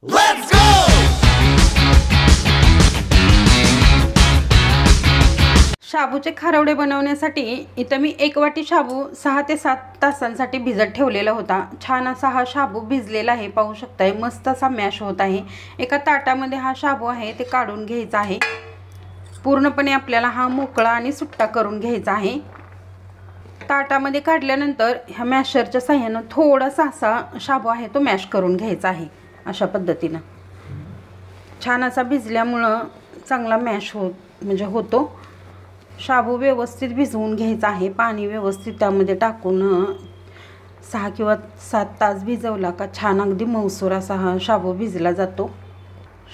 Let's go! शाबूचे खारवडे बनवण्यासाठी इथं मी 1 वाटी शाबू 6 ते 7 तासांसाठी भिजत ठेवलेला होता। छान असा हा शाबू भिजलेला आहे, पाहू शकताय मस्त असा मॅश होत आहे। एका ताटामध्ये हा शाबू आहे ते काढून घ्यायचा आहे। पूर्णपणे आपल्याला हा मोकळा आणि सुट्टा करून घ्यायचा आहे। ताटामध्ये काढल्यानंतर ह्या मॅशरच्या साहाय्याने थोडासा असा शाबू आहे तो मॅश करून घ्यायचा आहे। अशा पद्धतीने छान असा भिजल्यामुळे चांगला मॅश होतो। शाबू व्यवस्थित भिजवून घ्यायचा आहे। पाणी व्यवस्थित त्यामध्ये टाकून 6 किंवा 7 तास भिजवला का छान अगदी मऊसूर असा हा शाबू भिजला जातो।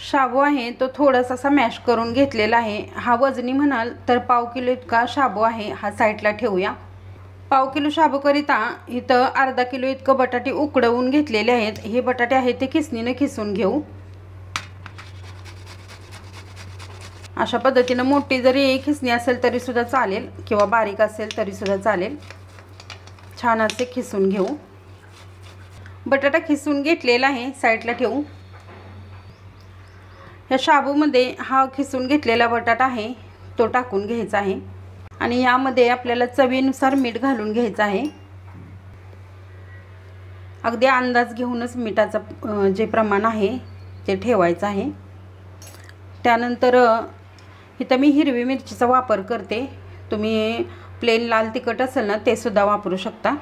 शाबू आहे तो थोडासा असा मॅश करून घेतलेला आहे। हा वजनी म्हणाल तर पाव किलो इतका शाबू आहे, हा साईडला ठेवूया। पाव किलो शाबूकरिता इथं अर्धा किलो इतकं बटाटे उकडवून घेतलेले आहेत। हे बटाटे आहे ते किसणीने किसून घेऊ। अशा पद्धतीने मोठी जरी खिसणी असेल तरी सुद्धा चालेल किंवा बारीक असेल तरी सुद्धा चालेल। छान असे खिसून घेऊ। बटाटा खिसून घेतलेला आहे, साईडला ठेवू। या शाबूमध्ये हा खिसून घेतलेला बटाटा आहे तो टाकून घ्यायचा आहे आणि यामध्ये आपल्याला चवीनुसार मीठ घालून घ्यायचं आहे। अगदी अंदाज घेऊनच मीठाचं जे प्रमाण आहे ते ठेवायचं आहे। त्यानंतर इथं मी हिरवी मिरचीचा वापर करते। तुम्ही प्लेन लाल तिखट असेल ना ते सुद्धा वापरू शकता,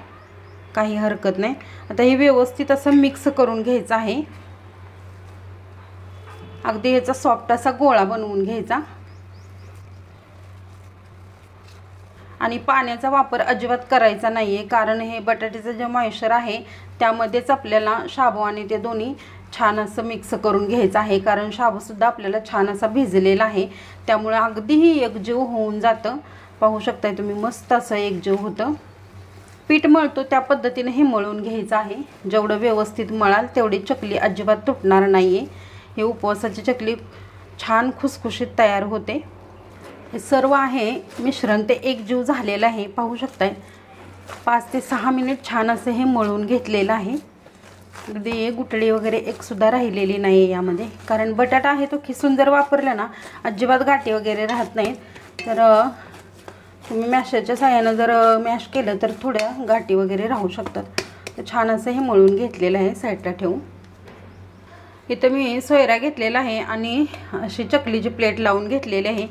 काही हरकत नाही। आता हे व्यवस्थित असं मिक्स करून घ्यायचं आहे। अगदी ह्याचा सॉफ्ट असा गोळा बनवून घ्यायचा आणि पाण्याचा वापर अजिबात करायचा नाहीये, कारण हे बटाट्याचं जे मॉइश्चर आहे त्यामध्येच आपल्याला शाबू आणि ते दोन्ही छान असं मिक्स करून घ्यायचं आहे। कारण शाबू सुद्धा आपल्याला छान असा भिजलेला आहे, त्यामुळे अगदीही एकजीव होऊन जातं। पाहू शकताय तुम्ही मस्त असं एकजीव होतं। पीठ मळतो त्या पद्धतीने हे मळून घ्यायचं आहे। जेवढं व्यवस्थित मळाल तेवढी चकली अजिबात तुटणार नाहीये। हे उपवासाची चकली छान खुसखुशीत तयार होते। हे सर्व आहे मिश्रण ते एकजीव झालेलं आहे। पाहू शकताय 5 ते 6 मिनिट छान असे हे मळून घेतलेलं आहे। अगदी गुठळी वगैरे एक सुद्धा राहिलेली नाही आहे यामध्ये, कारण बटाटा आहे तो खिसून जर वापरला ना अजिबात गाठी वगैरे राहत नाहीत। तर तुम्ही मॅशरच्या साहाय्याने जर मॅश केलं तर थोड्या गाठी वगैरे राहू शकतात। तर छान असं हे मळून घेतलेलं आहे, साईडला ठेवू। इथं मी सोयरा घेतलेला आहे आणि अशी चकलीची प्लेट लावून घेतलेली आहे।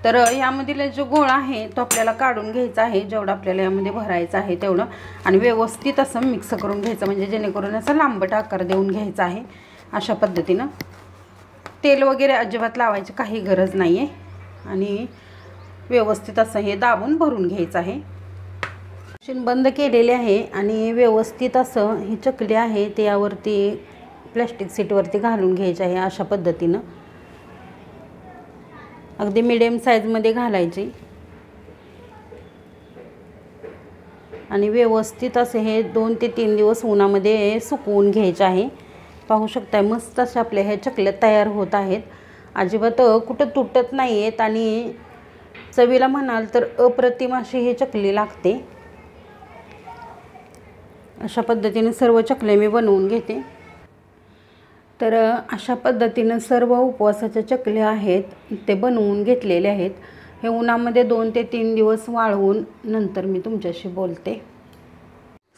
तर यामधील जो गोळा आहे तो आपल्याला काढून घ्यायचा आहे, जेवढा आपल्याला यामध्ये भरायचं आहे तेवढं, आणि व्यवस्थित असं मिक्स करून घ्यायचं, म्हणजे जेणेकरून असं लांबट आकार देऊन घ्यायचा आहे। अशा पद्धतीनं तेल वगैरे अजिबात लावायची काही गरज नाही आहे आणि व्यवस्थित असं हे दाबून भरून घ्यायचं आहे। मशीन बंद केलेले आहे आणि व्यवस्थित असं ही चकली आहे ते यावरती प्लास्टिक सीटवरती घालून घ्यायची आहे। अशा पद्धतीनं अगदी मीडियम साईजमध्ये घालायची आणि व्यवस्थित असे हे 2 ते 3 दिवस उन्हामध्ये सुकवून घ्यायचे आहे। पाहू शकताय मस्त अशा आपल्या ह्या चकल्या तयार होत आहेत। अजिबात कुठं तुटत नाही आहेत आणि चवीला म्हणाल तर अप्रतिम अशी ही चकली लागते। अशा पद्धतीने सर्व चकल्या मी बनवून घेते। तर अशा पद्धतीने सर्व उपवासाच्या चकल्या आहेत ते बनवून घेतलेले आहेत। हे उन्हामध्ये 2 ते 3 दिवस वाळवून नंतर मी तुमच्याशी बोलते।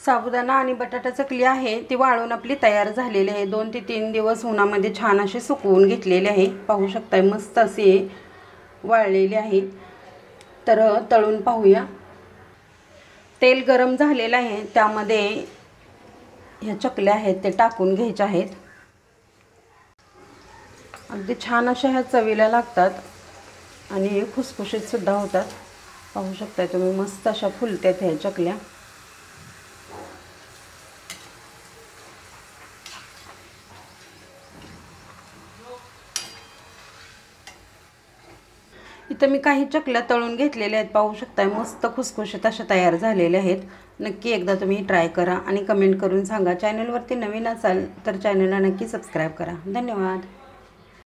साबुदाणा आणि बटाटा चकली आहे ती वाळवून आपली तयार झालेली आहे। 2 ते 3 दिवस उन्हामध्ये छान असे सुकवून घेतलेले आहे। पाहू शकताय मस्त असे वाळलेले आहे। तर तळून पाहूया। तेल गरम झालेलं आहे, त्यामध्ये ह्या चकल्या आहेत ते टाकून घ्यायच्या आहेत। अगदी छान अशा ह्या चवीला लागतात आणि खुसखुशीत सुद्धा होतात। पाहू शकताय तुम्ही मस्त अशा फुलत्यात ह्या चकल्या। इथं मी काही चकल्या तळून घेतलेल्या आहेत। पाहू शकताय मस्त खुसखुशीत अशा तयार झालेल्या आहेत। नक्की एकदा तुम्ही ट्राय करा आणि कमेंट करून सांगा। चॅनलवरती नवीन असाल तर चॅनलला नक्की सबस्क्राईब करा। धन्यवाद।